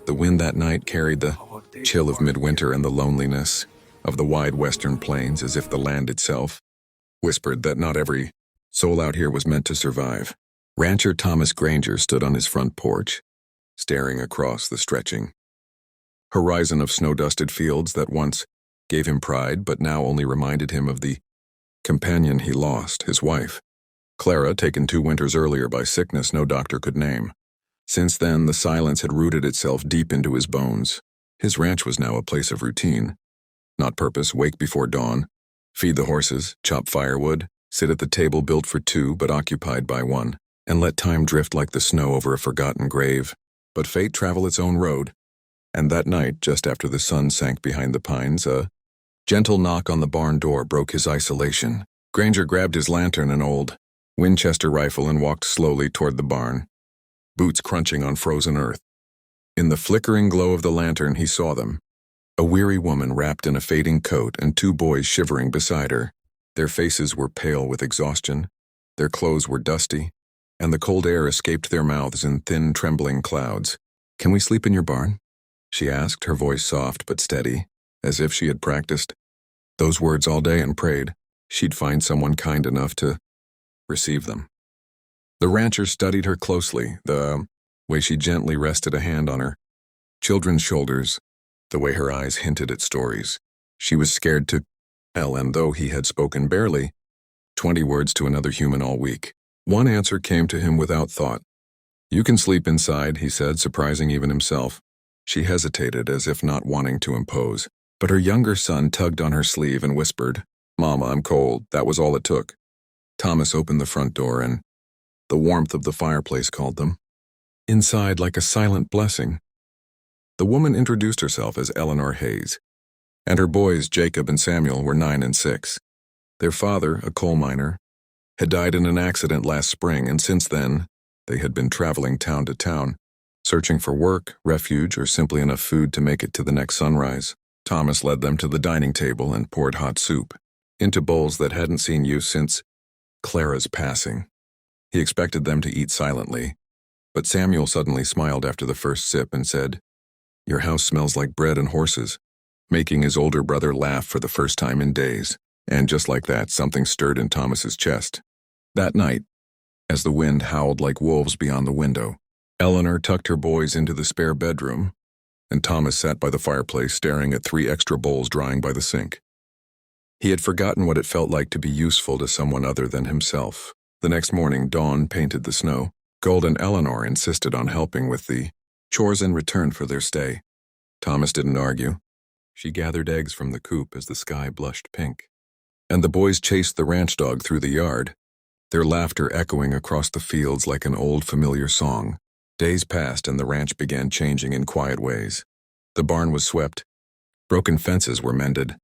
The wind that night carried the chill of midwinter and the loneliness of the wide western plains, as if the land itself whispered that not every soul out here was meant to survive. Rancher Thomas Granger stood on his front porch, staring across the stretching horizon of snow-dusted fields that once gave him pride but now only reminded him of the companion he lost, his wife, Clara, taken 2 winters earlier by sickness no doctor could name. Since then, the silence had rooted itself deep into his bones. His ranch was now a place of routine, not purpose. Wake before dawn, feed the horses, chop firewood, sit at the table built for 2 but occupied by 1, and let time drift like the snow over a forgotten grave. But fate traveled its own road, and that night, just after the sun sank behind the pines, a gentle knock on the barn door broke his isolation. Granger grabbed his lantern, an old Winchester rifle, and walked slowly toward the barn, boots crunching on frozen earth. In the flickering glow of the lantern, he saw them. A weary woman wrapped in a fading coat and 2 boys shivering beside her. Their faces were pale with exhaustion, their clothes were dusty, and the cold air escaped their mouths in thin, trembling clouds. "Can we sleep in your barn?" she asked, her voice soft but steady, as if she had practiced those words all day and prayed she'd find someone kind enough to receive them. The rancher studied her closely, the way she gently rested a hand on her children's shoulders, the way her eyes hinted at stories she was scared to tell, and though he had spoken barely 20 words to another human all week, one answer came to him without thought. "You can sleep inside," he said, surprising even himself. She hesitated, as if not wanting to impose, but her younger son tugged on her sleeve and whispered, "Mama, I'm cold." That was all it took. Thomas opened the front door, and the warmth of the fireplace called them inside like a silent blessing. The woman introduced herself as Eleanor Hayes, and her boys, Jacob and Samuel, were 9 and 6. Their father, a coal miner, had died in an accident last spring, and since then, they had been traveling town to town, searching for work, refuge, or simply enough food to make it to the next sunrise. Thomas led them to the dining table and poured hot soup into bowls that hadn't seen use since Clara's passing. He expected them to eat silently, but Samuel suddenly smiled after the first sip and said, "Your house smells like bread and horses," making his older brother laugh for the first time in days. And just like that, something stirred in Thomas's chest. That night, as the wind howled like wolves beyond the window, Eleanor tucked her boys into the spare bedroom, and Thomas sat by the fireplace staring at 3 extra bowls drying by the sink. He had forgotten what it felt like to be useful to someone other than himself. The next morning, Dawn painted the snow gold, and Eleanor insisted on helping with the chores in return for their stay. Thomas didn't argue. She gathered eggs from the coop as the sky blushed pink, and the boys chased the ranch dog through the yard, their laughter echoing across the fields like an old familiar song. Days passed, and the ranch began changing in quiet ways. The barn was swept, broken fences were mended,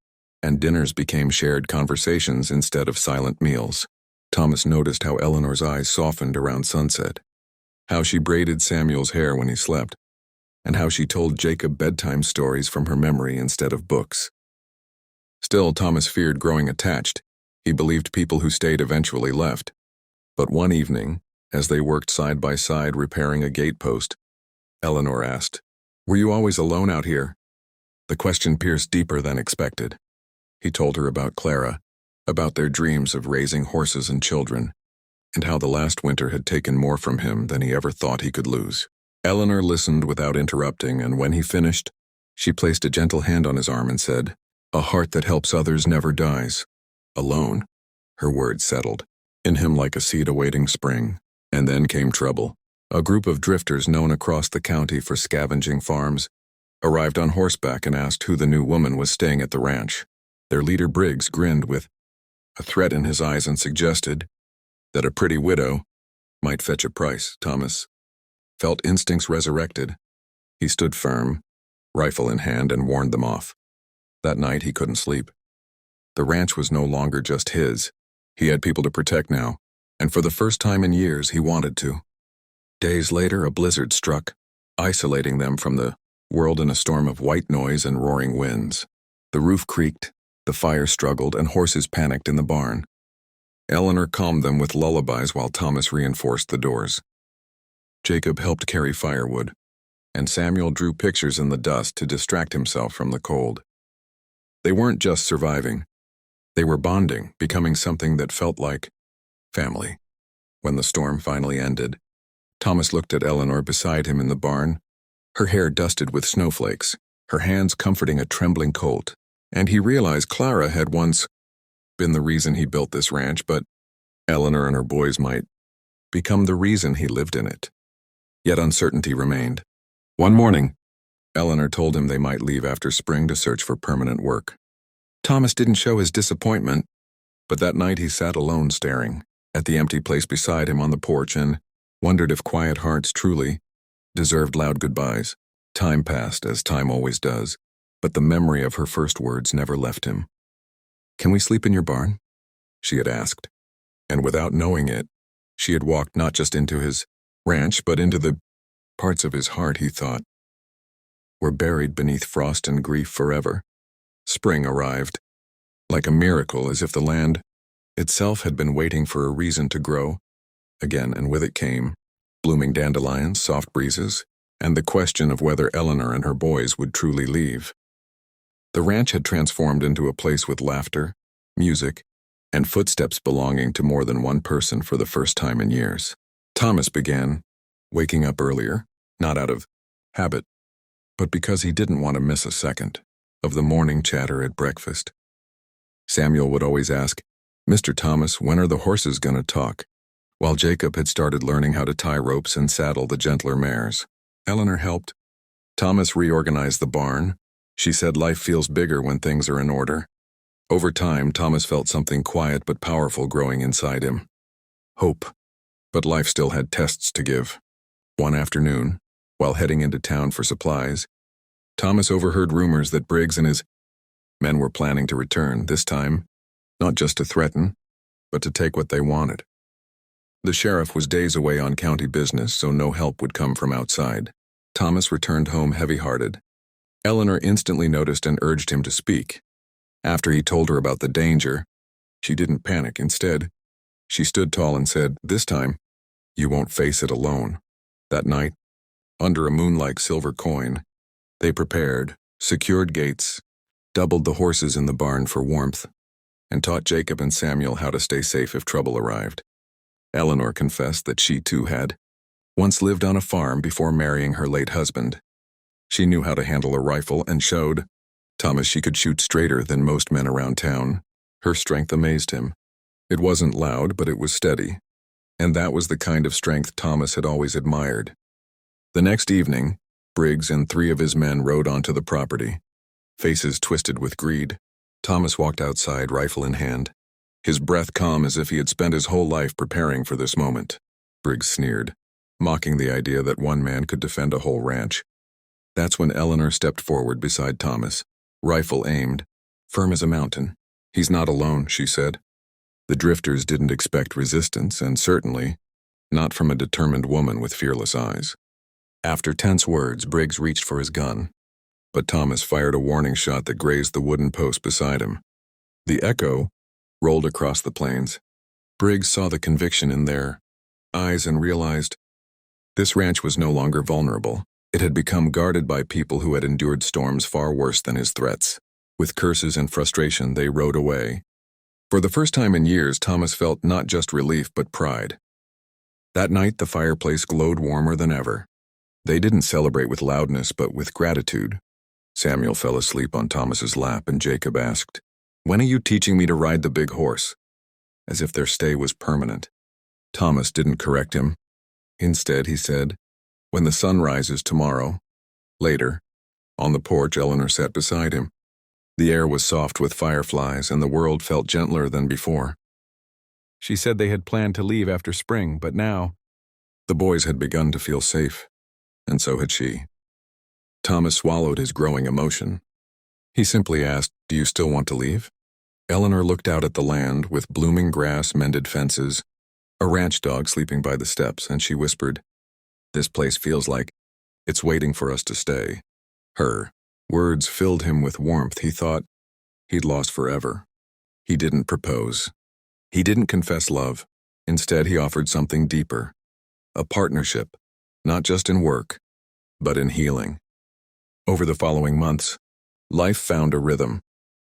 and dinners became shared conversations instead of silent meals. Thomas noticed how Eleanor's eyes softened around sunset, how she braided Samuel's hair when he slept, and how she told Jacob bedtime stories from her memory instead of books. Still, Thomas feared growing attached. He believed people who stayed eventually left. But one evening, as they worked side by side repairing a gatepost, Eleanor asked, "Were you always alone out here?" The question pierced deeper than expected. He told her about Clara, about their dreams of raising horses and children, and how the last winter had taken more from him than he ever thought he could lose. Eleanor listened without interrupting, and when he finished, she placed a gentle hand on his arm and said, "A heart that helps others never dies. Alone." Her words settled in him like a seed awaiting spring. And then came trouble. A group of drifters known across the county for scavenging farms arrived on horseback and asked who the new woman was staying at the ranch. Their leader, Briggs, grinned with a threat in his eyes and suggested that a pretty widow might fetch a price. Thomas felt instincts resurrected. He stood firm, rifle in hand, and warned them off. That night he couldn't sleep. The ranch was no longer just his. He had people to protect now, and for the first time in years he wanted to. Days later, a blizzard struck, isolating them from the world in a storm of white noise and roaring winds. The roof creaked, the fire struggled, and horses panicked in the barn. Eleanor calmed them with lullabies while Thomas reinforced the doors. Jacob helped carry firewood, and Samuel drew pictures in the dust to distract himself from the cold. They weren't just surviving. They were bonding, becoming something that felt like family. When the storm finally ended, Thomas looked at Eleanor beside him in the barn, her hair dusted with snowflakes, her hands comforting a trembling colt, and he realized Clara had once been the reason he built this ranch, but Eleanor and her boys might become the reason he lived in it. Yet uncertainty remained. One morning, Eleanor told him they might leave after spring to search for permanent work. Thomas didn't show his disappointment, but that night he sat alone staring at the empty place beside him on the porch and wondered if quiet hearts truly deserved loud goodbyes. Time passed, as time always does, but the memory of her first words never left him. "Can we sleep in your barn?" she had asked, and without knowing it, she had walked not just into his ranch, but into the parts of his heart he thought were buried beneath frost and grief forever. Spring arrived, like a miracle, as if the land itself had been waiting for a reason to grow again, and with it came blooming dandelions, soft breezes, and the question of whether Eleanor and her boys would truly leave. The ranch had transformed into a place with laughter, music, and footsteps belonging to more than one person for the first time in years. Thomas began waking up earlier, not out of habit, but because he didn't want to miss a second of the morning chatter at breakfast. Samuel would always ask, "Mr. Thomas, when are the horses going to talk?" while Jacob had started learning how to tie ropes and saddle the gentler mares. Eleanor helped. Thomas reorganized the barn. She said life feels bigger when things are in order. Over time, Thomas felt something quiet but powerful growing inside him. Hope. But life still had tests to give. One afternoon, while heading into town for supplies, Thomas overheard rumors that Briggs and his men were planning to return, this time, not just to threaten, but to take what they wanted. The sheriff was days away on county business, so no help would come from outside. Thomas returned home heavy-hearted. Eleanor instantly noticed and urged him to speak. After he told her about the danger, she didn't panic. Instead, she stood tall and said, "This time, you won't face it alone." That night, under a moon-like silver coin, they prepared, secured gates, doubled the horses in the barn for warmth, and taught Jacob and Samuel how to stay safe if trouble arrived. Eleanor confessed that she too had once lived on a farm before marrying her late husband. She knew how to handle a rifle and showed Thomas she could shoot straighter than most men around town. Her strength amazed him. It wasn't loud, but it was steady, and that was the kind of strength Thomas had always admired. The next evening, Briggs and 3 of his men rode onto the property, faces twisted with greed. Thomas walked outside, rifle in hand, his breath calm as if he had spent his whole life preparing for this moment. Briggs sneered, mocking the idea that one man could defend a whole ranch. That's when Eleanor stepped forward beside Thomas, rifle aimed, firm as a mountain. "He's not alone," she said. The drifters didn't expect resistance, and certainly not from a determined woman with fearless eyes. After tense words, Briggs reached for his gun, but Thomas fired a warning shot that grazed the wooden post beside him. The echo rolled across the plains. Briggs saw the conviction in their eyes and realized this ranch was no longer vulnerable. It had become guarded by people who had endured storms far worse than his threats. With curses and frustration, they rode away. For the first time in years, Thomas felt not just relief but pride. That night, the fireplace glowed warmer than ever. They didn't celebrate with loudness, but with gratitude. Samuel fell asleep on Thomas's lap, and Jacob asked, "When are you teaching me to ride the big horse?" As if their stay was permanent. Thomas didn't correct him. Instead, he said, "When the sun rises tomorrow." Later, on the porch, Eleanor sat beside him. The air was soft with fireflies, and the world felt gentler than before. She said they had planned to leave after spring, but now the boys had begun to feel safe, and so had she. Thomas swallowed his growing emotion. He simply asked, "Do you still want to leave?" Eleanor looked out at the land with blooming grass, mended fences, a ranch dog sleeping by the steps, and she whispered, "This place feels like it's waiting for us to stay." Her words filled him with warmth. He thought he'd lost forever. He didn't propose. He didn't confess love. Instead, he offered something deeper, a partnership, not just in work, but in healing. Over the following months, life found a rhythm.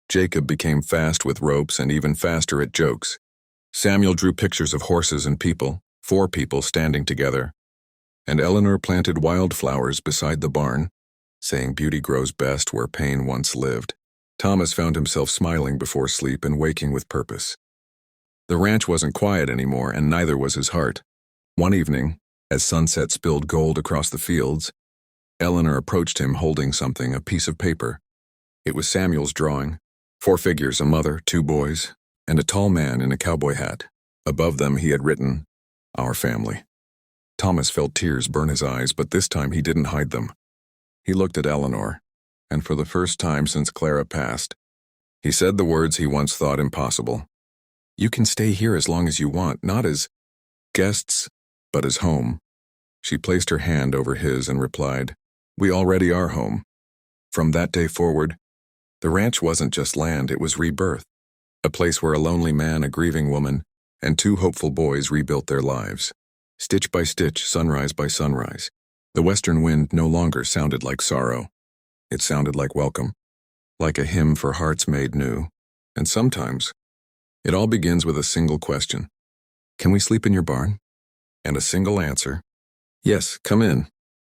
Jacob became fast with ropes and even faster at jokes. Samuel drew pictures of horses and people, 4 people standing together. And Eleanor planted wildflowers beside the barn, saying beauty grows best where pain once lived. Thomas found himself smiling before sleep and waking with purpose. The ranch wasn't quiet anymore, and neither was his heart. One evening, as sunset spilled gold across the fields, Eleanor approached him holding something, a piece of paper. It was Samuel's drawing. 4 figures, a mother, 2 boys, and a tall man in a cowboy hat. Above them he had written, "Our family." Thomas felt tears burn his eyes, but this time he didn't hide them. He looked at Eleanor, and for the first time since Clara passed, he said the words he once thought impossible. "You can stay here as long as you want, not as guests, but as home." She placed her hand over his and replied, "We already are home." From that day forward, the ranch wasn't just land, it was rebirth. A place where a lonely man, a grieving woman, and 2 hopeful boys rebuilt their lives. Stitch by stitch, sunrise by sunrise, the western wind no longer sounded like sorrow. It sounded like welcome, like a hymn for hearts made new. And sometimes, it all begins with a single question. "Can we sleep in your barn?" And a single answer. "Yes, come in."